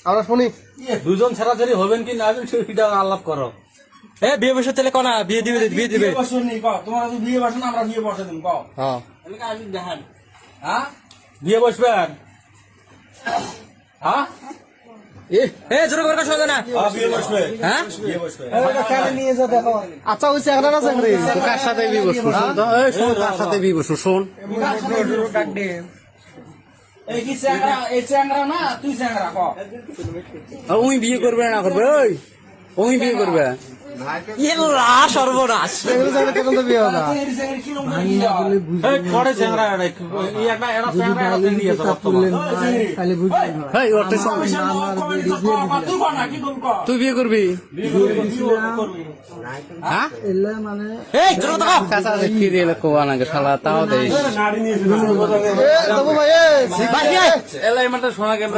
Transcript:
আমরা শুনি দুজন ছাড়াছাড়ি হবেন কি না সেটা আলাপ করো। বিয়ে বসে তাহলে কনা বিয়ে দিবে বিয়ে দিবে বসে নেই কও তোমার যদি বিয়ে বসে না আমরা বিয়ে বসে দিন কও হ্যাঁ হ্যাঁ বিয়ে বসবেন? হ্যাঁ জোর করে শোনা না বিয়ে বসবে হ্যাঁ বিয়ে বসবে নিয়ে যা দেখো আচ্ছা ওই চেহারা না চাকরি কার সাথে বিয়ে বসবো শোন কার সাথে বিয়ে বসবো শোন এই কি চ্যাংরা এই চ্যাংরা না তুই চ্যাংরা কও ওই বিয়ে করবে না করবে ওই বিয়ে করবে সর্বনাশ বিয়ে হবে না এই চ্যাংরা কি রকম বিয়ে হয়? পরে চ্যাংরা একটা এরা চ্যাংরা একটা চ্যাংড়ি আছে বর্তমান। ওটা সঙ্গে তুই কও না কি তুমি কও তুই বিয়ে করবি হ্যাঁ কাঁচা দেখি দিয়ে কোয়া নাকি শালা তাও দেয় ভাই এলাই মাত্র শোনা গেল